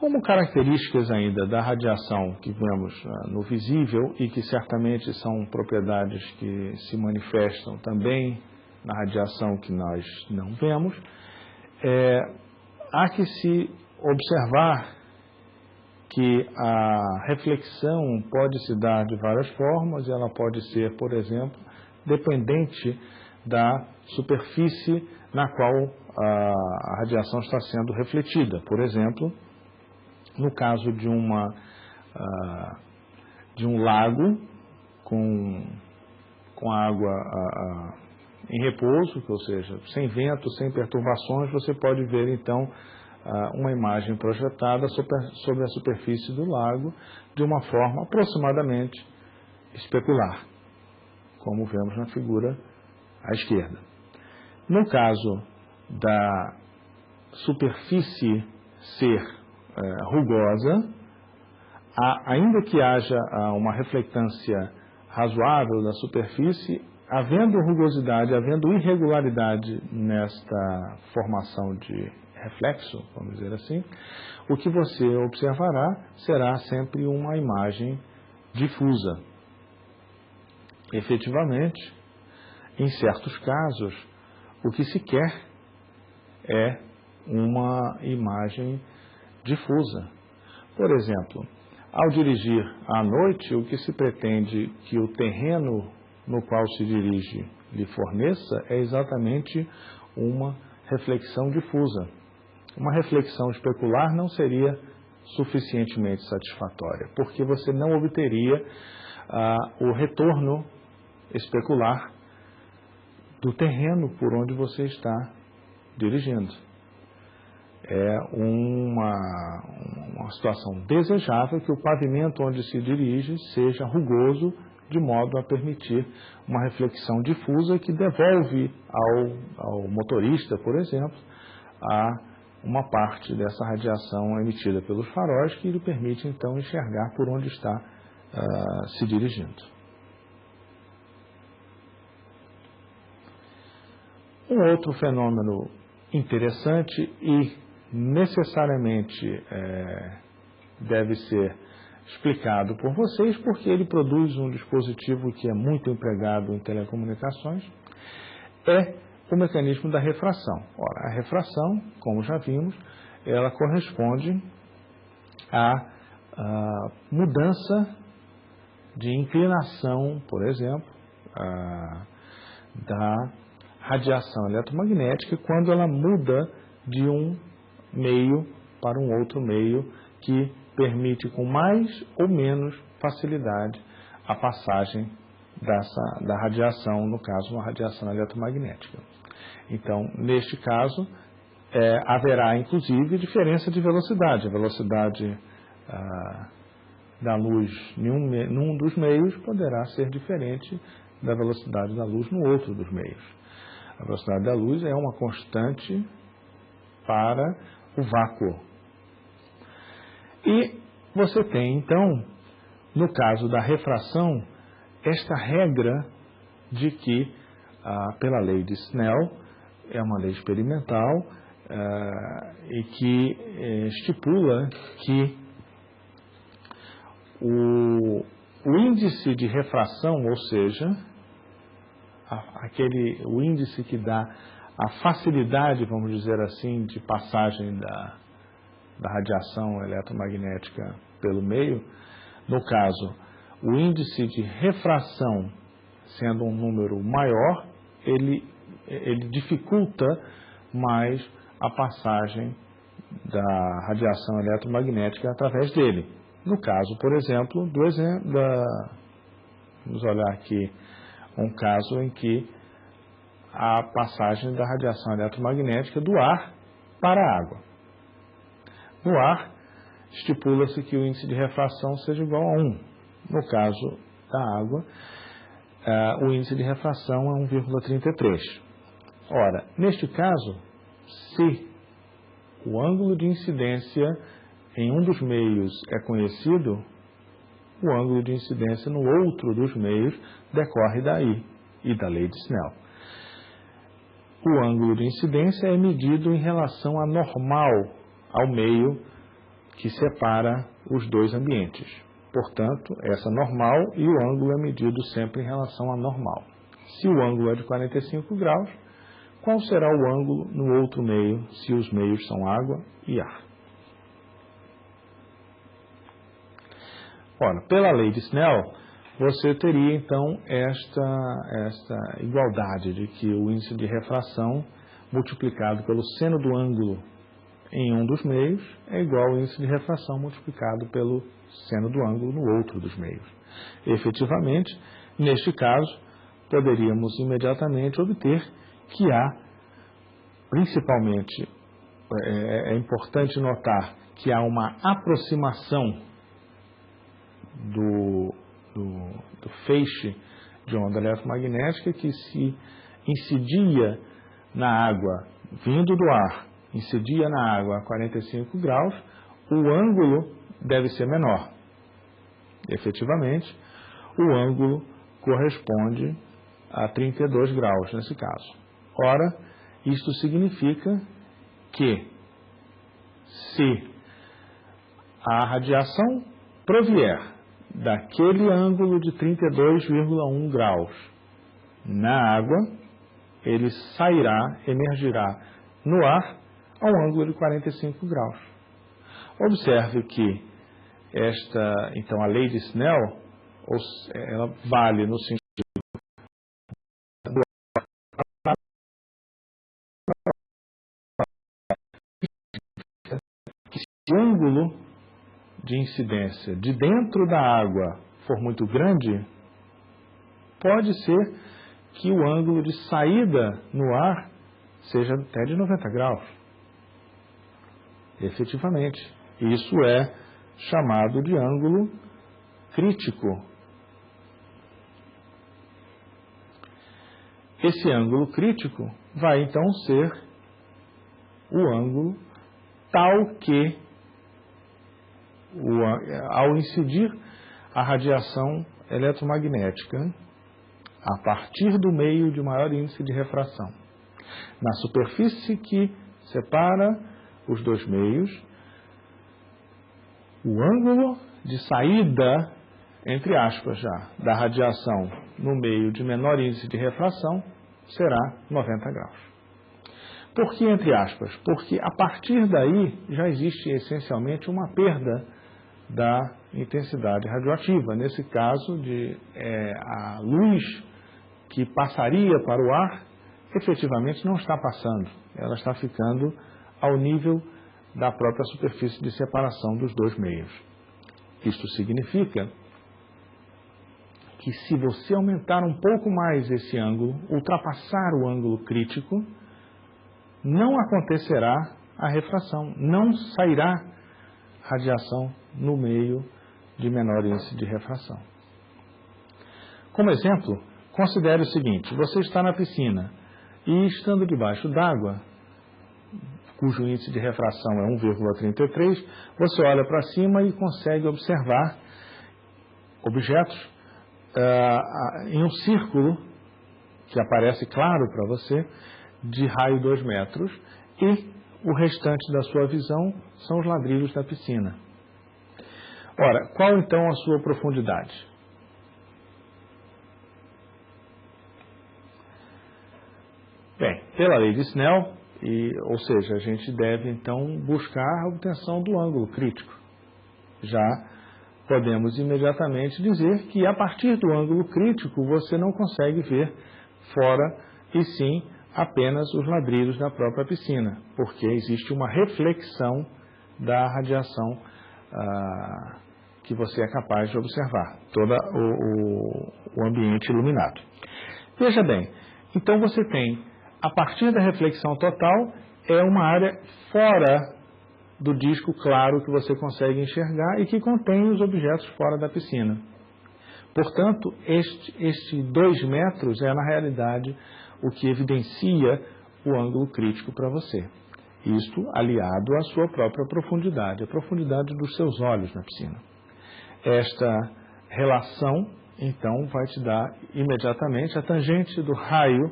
Como características ainda da radiação que vemos no visível e que certamente são propriedades que se manifestam também na radiação que nós não vemos, há que se observar que a reflexão pode se dar de várias formas e ela pode ser, por exemplo, dependente da superfície na qual a radiação está sendo refletida. Por exemplo, no caso de um lago com água em repouso, ou seja, sem vento, sem perturbações, você pode ver então uma imagem projetada sobre a superfície do lago de uma forma aproximadamente especular, como vemos na figura à esquerda. No caso da superfície ser rugosa, ainda que haja uma reflectância razoável da superfície, havendo rugosidade, havendo irregularidade nesta formação de reflexo, vamos dizer assim, o que você observará será sempre uma imagem difusa. Efetivamente, em certos casos, o que se quer é uma imagem difusa. Por exemplo, ao dirigir à noite, o que se pretende que o terreno no qual se dirige lhe forneça é exatamente uma reflexão difusa. Uma reflexão especular não seria suficientemente satisfatória, porque você não obteria o retorno especular do terreno por onde você está dirigindo. É uma situação desejável que o pavimento onde se dirige seja rugoso, de modo a permitir uma reflexão difusa que devolve ao motorista, por exemplo, uma parte dessa radiação emitida pelos faróis que lhe permite então enxergar por onde está se dirigindo. Um outro fenômeno interessante e necessariamente deve ser explicado por vocês, porque ele produz um dispositivo que é muito empregado em telecomunicações, é o mecanismo da refração. Ora, a refração, como já vimos, ela corresponde à mudança de inclinação, por exemplo, da radiação eletromagnética quando ela muda de um meio para um outro meio que permite com mais ou menos facilidade a passagem da radiação, no caso, uma radiação eletromagnética. Então, neste caso, haverá, inclusive, diferença de velocidade. A velocidade da luz num dos meios poderá ser diferente da velocidade da luz no outro dos meios. A velocidade da luz é uma constante para o vácuo. E você tem, então, no caso da refração, esta regra de que, pela lei de Snell, é uma lei experimental e que estipula que o índice de refração, ou seja, o índice que dá a facilidade, vamos dizer assim, de passagem da radiação eletromagnética pelo meio, no caso, o índice de refração, sendo um número maior, ele dificulta mais a passagem da radiação eletromagnética através dele. No caso, por exemplo, vamos olhar aqui um caso em que a passagem da radiação eletromagnética do ar para a água. No ar, estipula-se que o índice de refração seja igual a 1. No caso da água, o índice de refração é 1,33. Ora, neste caso, se o ângulo de incidência em um dos meios é conhecido, o ângulo de incidência no outro dos meios decorre daí e da lei de Snell. O ângulo de incidência é medido em relação à normal, ao meio que separa os dois ambientes. Portanto, essa normal e o ângulo é medido sempre em relação à normal. Se o ângulo é de 45 graus, qual será o ângulo no outro meio, se os meios são água e ar? Ora, pela lei de Snell, você teria então esta igualdade de que o índice de refração multiplicado pelo seno do ângulo em um dos meios é igual ao índice de refração multiplicado pelo seno do ângulo no outro dos meios. Efetivamente, neste caso, poderíamos imediatamente obter que há, principalmente, é importante notar que há uma aproximação do feixe de onda eletromagnética que se incidia na água, vindo do ar, incidia na água a 45 graus, o ângulo deve ser menor. Efetivamente, o ângulo corresponde a 32 graus nesse caso. Ora, isto significa que se a radiação provier daquele ângulo de 32,1 graus na água, ele emergirá no ar a um ângulo de 45 graus. Observe que então, a lei de Snell, ela vale no sentido que se o ângulo de incidência de dentro da água for muito grande, pode ser que o ângulo de saída no ar seja até de 90 graus. Efetivamente, isso é chamado de ângulo crítico. Esse ângulo crítico vai então ser o ângulo tal que, ao incidir a radiação eletromagnética a partir do meio de maior índice de refração, na superfície que separa os dois meios, o ângulo de saída, entre aspas já, da radiação no meio de menor índice de refração será 90 graus. Por que entre aspas? Porque a partir daí já existe essencialmente uma perda da intensidade radioativa. Nesse caso, a luz que passaria para o ar, efetivamente não está passando. Ela está ficando ao nível da própria superfície de separação dos dois meios. Isto significa que se você aumentar um pouco mais esse ângulo, ultrapassar o ângulo crítico, não acontecerá a refração, não sairá radiação no meio de menor índice de refração. Como exemplo, considere o seguinte: você está na piscina e, estando debaixo d'água, cujo índice de refração é 1,33, você olha para cima e consegue observar objetos em um círculo que aparece claro para você, de raio 2 metros, e o restante da sua visão são os ladrilhos da piscina. Ora, qual então a sua profundidade? Bem, pela lei de Snell, ou seja, a gente deve então buscar a obtenção do ângulo crítico. Já podemos imediatamente dizer que a partir do ângulo crítico você não consegue ver fora e sim apenas os ladrilhos da própria piscina, porque existe uma reflexão da radiação que você é capaz de observar, todo o ambiente iluminado. Veja bem, então você tem, a partir da reflexão total, é uma área fora do disco claro que você consegue enxergar e que contém os objetos fora da piscina. Portanto, este 2 metros é, na realidade, o que evidencia o ângulo crítico para você. Isto aliado à sua própria profundidade, a profundidade dos seus olhos na piscina. Esta relação, então, vai te dar imediatamente a tangente do raio,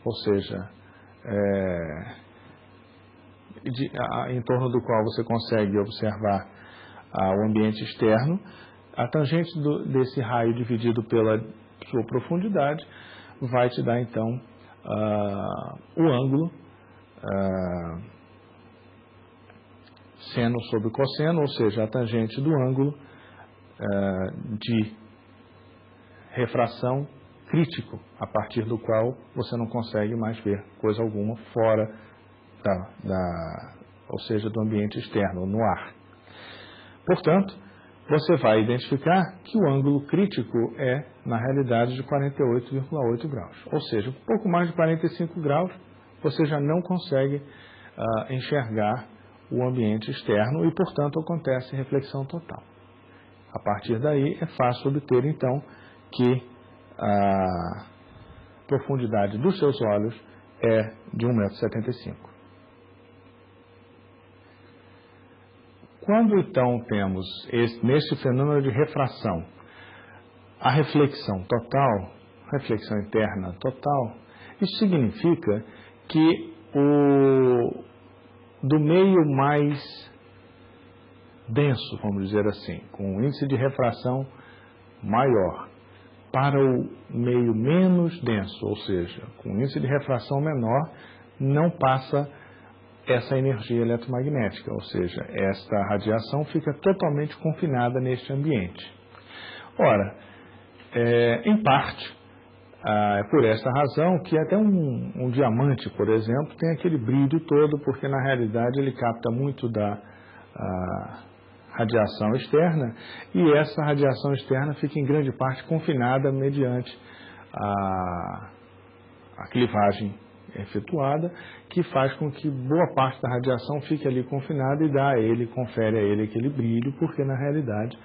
ou seja, em torno do qual você consegue observar o ambiente externo, a tangente desse raio dividido pela sua profundidade vai te dar, então, o ângulo seno sobre cosseno, ou seja, a tangente do ângulo de refração crítico, a partir do qual você não consegue mais ver coisa alguma fora ou seja, do ambiente externo, no ar. Portanto, você vai identificar que o ângulo crítico é, na realidade, de 48,8 graus. Ou seja, um pouco mais de 45 graus, você já não consegue enxergar o ambiente externo e, portanto, acontece reflexão total. A partir daí, é fácil obter, então, que a profundidade dos seus olhos é de 1,75 m. Quando, então, temos neste fenômeno de refração a reflexão total, reflexão interna total, isso significa que do meio mais denso, vamos dizer assim, com um índice de refração maior, para o meio menos denso, ou seja, com um índice de refração menor, não passa essa energia eletromagnética, ou seja, esta radiação fica totalmente confinada neste ambiente. Ora, em parte, é por esta razão que até um diamante, por exemplo, tem aquele brilho todo, porque na realidade ele capta muito da radiação externa, e essa radiação externa fica em grande parte confinada mediante a clivagem efetuada, que faz com que boa parte da radiação fique ali confinada e confere a ele aquele brilho, porque na realidade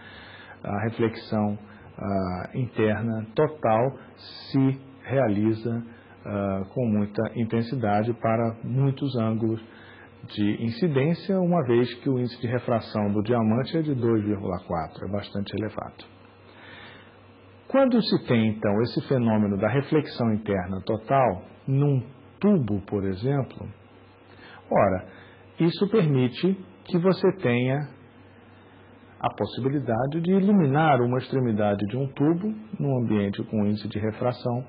a reflexão interna total se realiza com muita intensidade para muitos ângulos de incidência, uma vez que o índice de refração do diamante é de 2,4, é bastante elevado. Quando se tem, então, esse fenômeno da reflexão interna total num tubo, por exemplo, ora, isso permite que você tenha a possibilidade de iluminar uma extremidade de um tubo num ambiente com índice de refração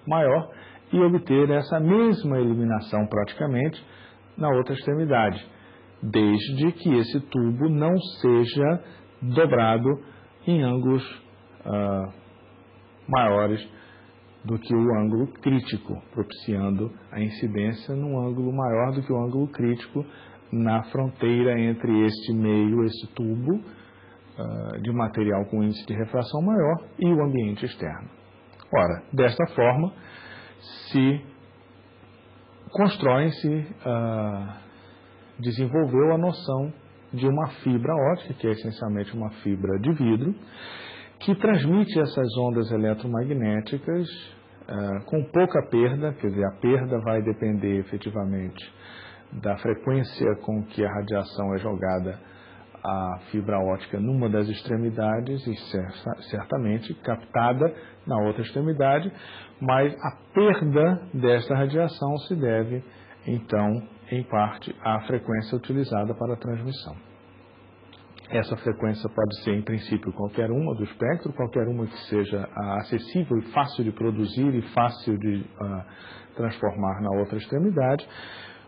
maior e obter essa mesma iluminação praticamente na outra extremidade, desde que esse tubo não seja dobrado em ângulos maiores do que o ângulo crítico, propiciando a incidência num ângulo maior do que o ângulo crítico na fronteira entre esse tubo de material com índice de refração maior e o ambiente externo. Ora, desta forma, desenvolveu a noção de uma fibra óptica, que é essencialmente uma fibra de vidro, que transmite essas ondas eletromagnéticas com pouca perda, quer dizer, a perda vai depender efetivamente da frequência com que a radiação é jogada à fibra óptica numa das extremidades e certamente captada na outra extremidade, mas a perda desta radiação se deve, então, em parte, à frequência utilizada para a transmissão. Essa frequência pode ser, em princípio, qualquer uma do espectro, qualquer uma que seja acessível e fácil de produzir e fácil de transformar na outra extremidade,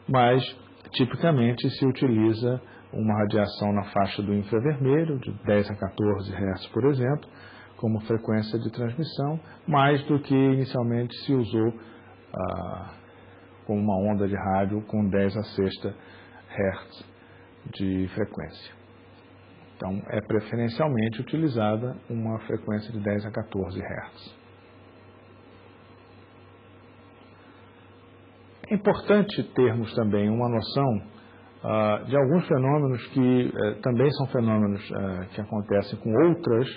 mas, tipicamente, se utiliza uma radiação na faixa do infravermelho, de 10 a 14 Hz, por exemplo, como frequência de transmissão, mais do que inicialmente se usou com uma onda de rádio com 10 a 6 Hz de frequência. Então, é preferencialmente utilizada uma frequência de 10 a 14 Hz. É importante termos também uma noção de alguns fenômenos que também são fenômenos que acontecem com outras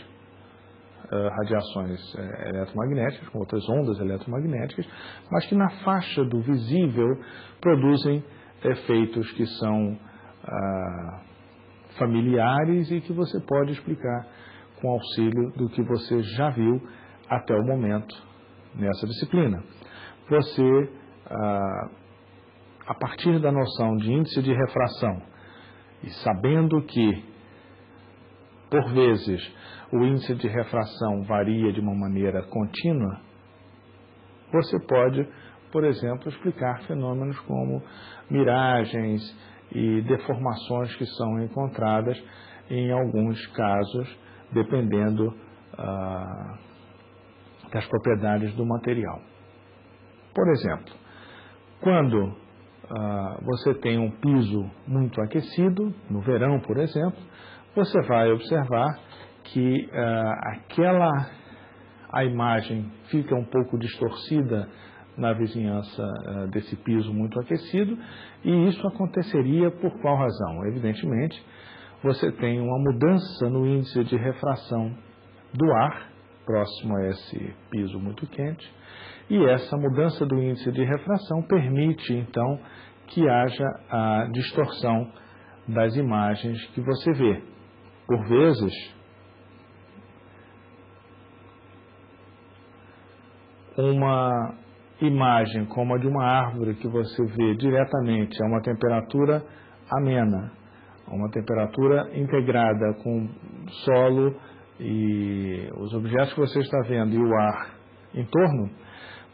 radiações eletromagnéticas, com outras ondas eletromagnéticas, mas que na faixa do visível produzem efeitos que são familiares e que você pode explicar com auxílio do que você já viu até o momento nessa disciplina. Você, a partir da noção de índice de refração e sabendo que, por vezes, o índice de refração varia de uma maneira contínua, você pode, por exemplo, explicar fenômenos como miragens e deformações que são encontradas em alguns casos, dependendo das propriedades do material. Por exemplo, quando você tem um piso muito aquecido, no verão, por exemplo, você vai observar que a imagem fica um pouco distorcida na vizinhança desse piso muito aquecido, e isso aconteceria por qual razão? Evidentemente, você tem uma mudança no índice de refração do ar próximo a esse piso muito quente, e essa mudança do índice de refração permite, então, que haja a distorção das imagens que você vê. Por vezes, uma imagem como a de uma árvore que você vê diretamente a uma temperatura amena, a uma temperatura integrada com solo e os objetos que você está vendo e o ar em torno,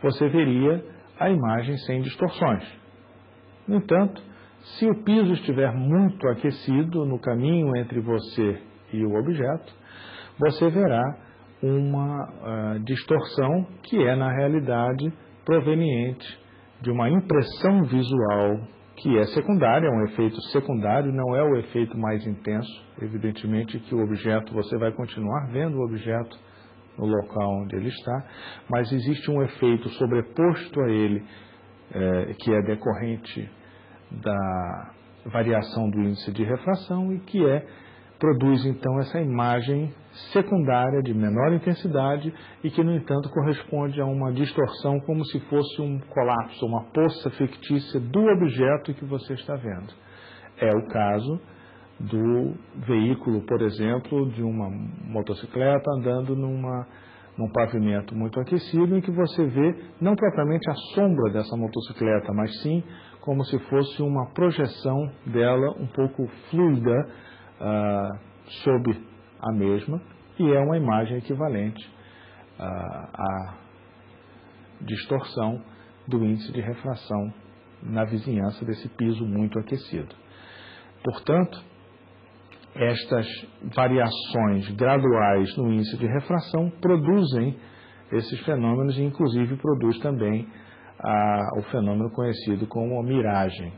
você veria a imagem sem distorções. No entanto, se o piso estiver muito aquecido no caminho entre você e o objeto, você verá uma distorção que é, na realidade, proveniente de uma impressão visual que é secundária, é um efeito secundário, não é o efeito mais intenso. Evidentemente que o objeto, você vai continuar vendo o objeto no local onde ele está, mas existe um efeito sobreposto a ele, que é decorrente da variação do índice de refração e que produz então essa imagem secundária de menor intensidade e que, no entanto, corresponde a uma distorção como se fosse um colapso, uma poça fictícia do objeto que você está vendo. É o caso do veículo, por exemplo, de uma motocicleta andando num pavimento muito aquecido, em que você vê não propriamente a sombra dessa motocicleta, mas sim como se fosse uma projeção dela um pouco fluida sob a mesma, e é uma imagem equivalente à distorção do índice de refração na vizinhança desse piso muito aquecido. Portanto, estas variações graduais no índice de refração produzem esses fenômenos e, inclusive, produz também o fenômeno conhecido como a miragem.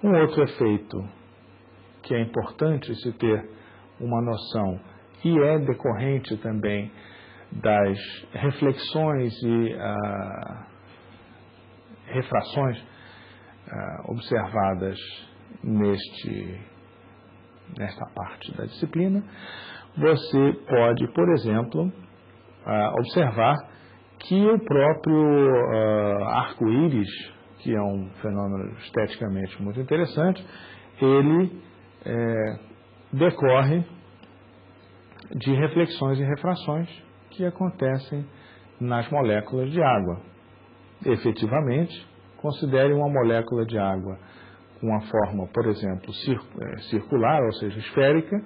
Um outro efeito que é importante se ter uma noção e é decorrente também das reflexões e refrações observadas nesta parte da disciplina, você pode, por exemplo, observar que o próprio arco-íris, que é um fenômeno esteticamente muito interessante, ele decorre de reflexões e refrações que acontecem nas moléculas de água. Efetivamente, considere uma molécula de água com uma forma, por exemplo, circular, ou seja, esférica,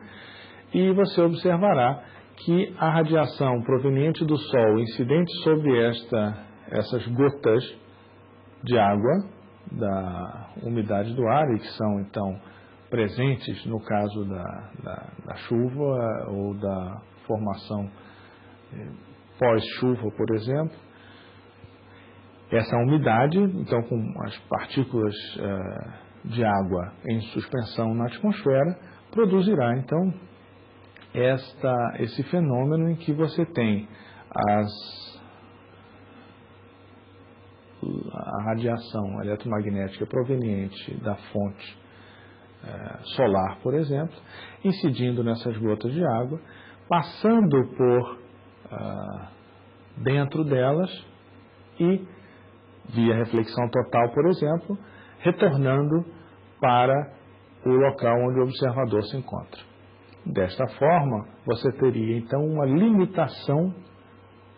e você observará que a radiação proveniente do Sol, incidente sobre essas gotas de água, da umidade do ar, e que são, então, presentes no caso da chuva ou da formação pós-chuva, por exemplo. Essa umidade, então, com as partículas de água em suspensão na atmosfera, produzirá, então, esse fenômeno em que você tem as a radiação eletromagnética proveniente da fonte solar, por exemplo, incidindo nessas gotas de água, passando por dentro delas e, via reflexão total, por exemplo, retornando para o local onde o observador se encontra. Desta forma, você teria então uma limitação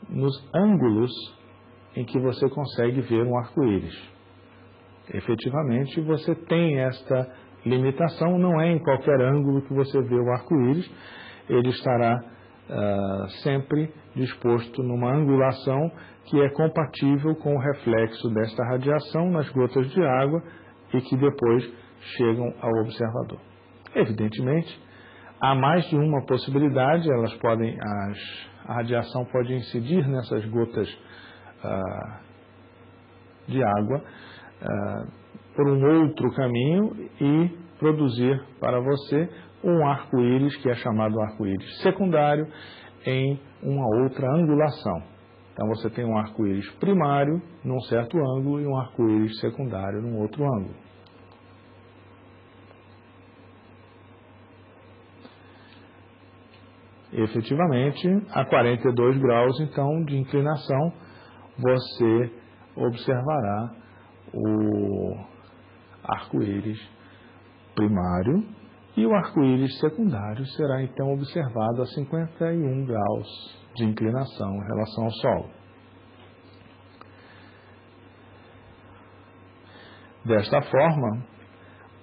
nos ângulos em que você consegue ver um arco-íris. Efetivamente, você tem esta limitação, não é em qualquer ângulo que você vê o arco-íris, ele estará sempre disposto numa angulação que é compatível com o reflexo desta radiação nas gotas de água e que depois chegam ao observador. Evidentemente, há mais de uma possibilidade, a radiação pode incidir nessas gotas de água por um outro caminho e produzir para você um arco-íris que é chamado arco-íris secundário em uma outra angulação. Então você tem um arco-íris primário num certo ângulo e um arco-íris secundário num outro ângulo. Efetivamente, a 42 graus então de inclinação, você observará o arco-íris primário e o arco-íris secundário será então observado a 51 graus de inclinação em relação ao Sol. Desta forma,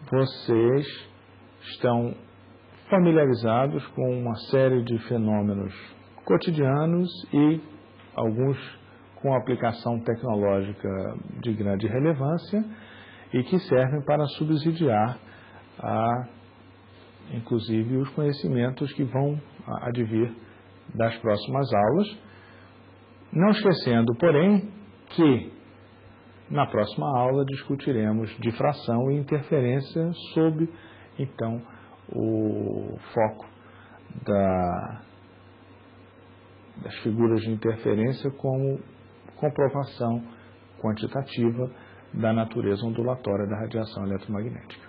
vocês estão familiarizados com uma série de fenômenos cotidianos e alguns com aplicação tecnológica de grande relevância e que servem para subsidiar inclusive os conhecimentos que vão advir das próximas aulas, não esquecendo, porém, que na próxima aula discutiremos difração e interferência sob, então, o foco das figuras de interferência como comprovação quantitativa da natureza ondulatória da radiação eletromagnética.